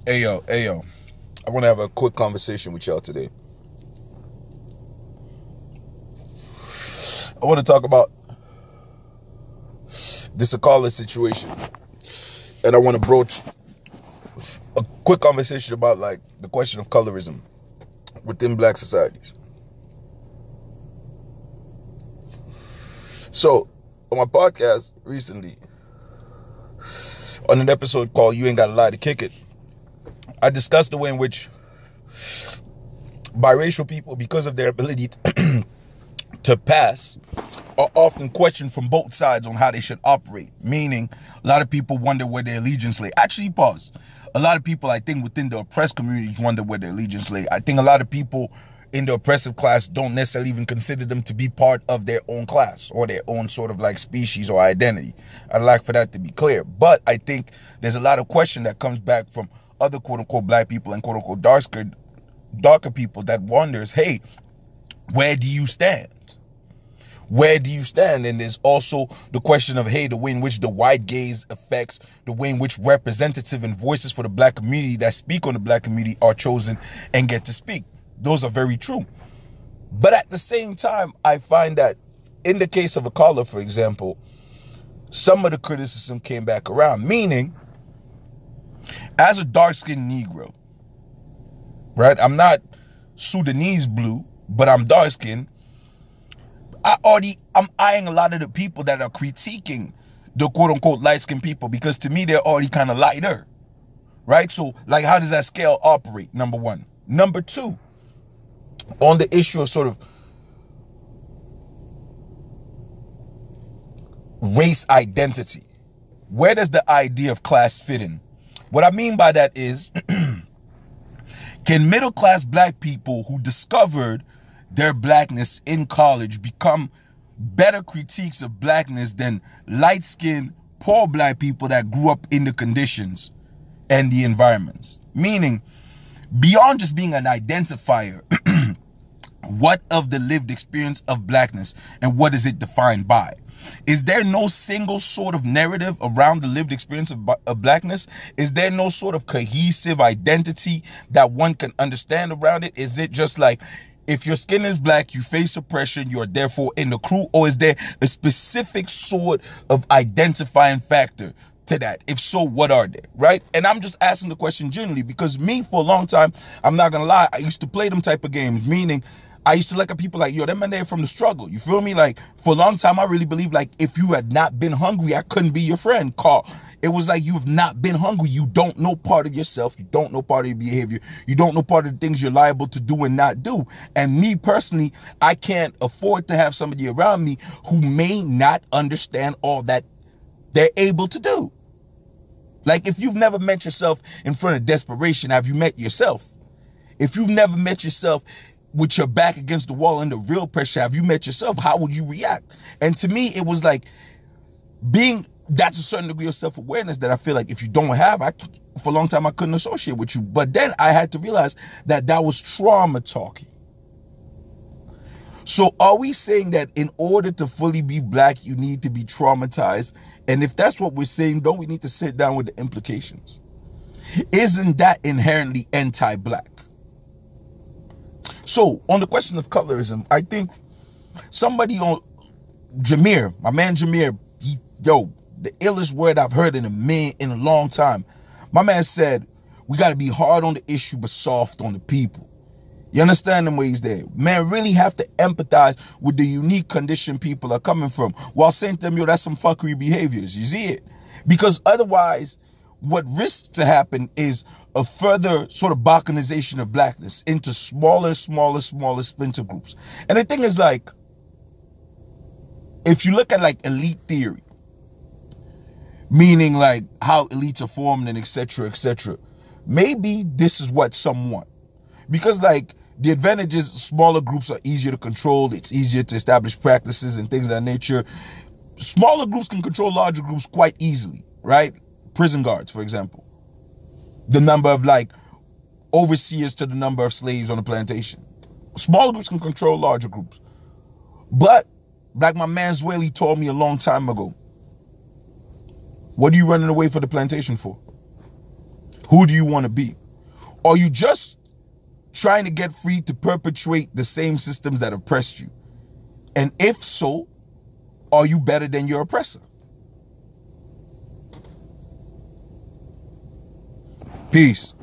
Hey yo, I want to have a quick conversation with y'all today. I want to talk about this Akala situation, and I want to broach a quick conversation about like the question of colorism within black societies. So, on my podcast recently, on an episode called "You Ain't Gotta Lie to Kick It," I discussed the way in which biracial people, because of their ability to pass, are often questioned from both sides on how they should operate. Meaning, a lot of people wonder where their allegiance lay. Actually, pause. A lot of people, I think, within the oppressed communities wonder where their allegiance lay. I think a lot of people in the oppressive class don't necessarily even consider them to be part of their own class or their own sort of like species or identity. I'd like for that to be clear. But I think there's a lot of question that comes back from other quote-unquote black people and quote-unquote darker people that wonders, hey, where do you stand? Where do you stand? And there's also the question of, hey, the way in which the white gaze affects the way in which representative and voices for the black community that speak on the black community are chosen and get to speak. Those are very true. But at the same time, I find that in the case of Akala, for example, some of the criticism came back around, meaning as a dark-skinned Negro, right? I'm not Sudanese blue, but I'm dark-skinned. I'm eyeing a lot of the people that are critiquing the quote-unquote light-skinned people, because to me, they're already kind of lighter, right? So, like, how does that scale operate? Number one. Number two, on the issue of sort of race identity, where does the idea of class fit in? What I mean by that is, can middle-class black people who discovered their blackness in college become better critiques of blackness than light-skinned, poor black people that grew up in the conditions and the environments? Meaning, beyond just being an identifier, what of the lived experience of blackness and what is it defined by? Is there no single sort of narrative around the lived experience of blackness? Is there no sort of cohesive identity that one can understand around it? Is it just like, if your skin is black, you face oppression, you're therefore in the crew? Or is there a specific sort of identifying factor to that? If so, what are they, right? And I'm just asking the question generally because me, for a long time, I'm not gonna lie, I used to play them type of games, meaning I used to look at people like, yo, them man, they're from the struggle. You feel me? Like, for a long time, I really believed, like, if you had not been hungry, I couldn't be your friend. It was like, you have not been hungry. You don't know part of yourself. You don't know part of your behavior. You don't know part of the things you're liable to do and not do. And me personally, I can't afford to have somebody around me who may not understand all that they're able to do. Like, if you've never met yourself in front of desperation, have you met yourself? If you've never met yourself with your back against the wall under real pressure, have you met yourself? How would you react? And to me, it was like that's a certain degree of self-awareness that I feel like if you don't have, for a long time, I couldn't associate with you. But then I had to realize that was trauma talking. So are we saying that in order to fully be black, you need to be traumatized? And if that's what we're saying, don't we need to sit down with the implications? Isn't that inherently anti-black? So on the question of colorism, I think somebody on Jameer, my man Jameer, the illest word I've heard in a long time. My man said, we got to be hard on the issue, but soft on the people. You understand them ways there? Man, really have to empathize with the unique condition people are coming from while saying to them, yo, that's some fuckery behaviors. You see it? Because otherwise, what risks to happen is a further sort of balkanization of blackness into smaller splinter groups. And the thing is, like, if you look at like elite theory, meaning like how elites are formed and etc., maybe this is what some want. Because like the advantage is smaller groups are easier to control. It's easier to establish practices and things of that nature. Smaller groups can control larger groups quite easily, right? Prison guards, for example. The number of like overseers to the number of slaves on the plantation. Smaller groups can control larger groups. But like my man Zweli told me a long time ago, what are you running away for the plantation for? Who do you want to be? Are you just trying to get free to perpetuate the same systems that oppressed you? And if so, are you better than your oppressor? Peace.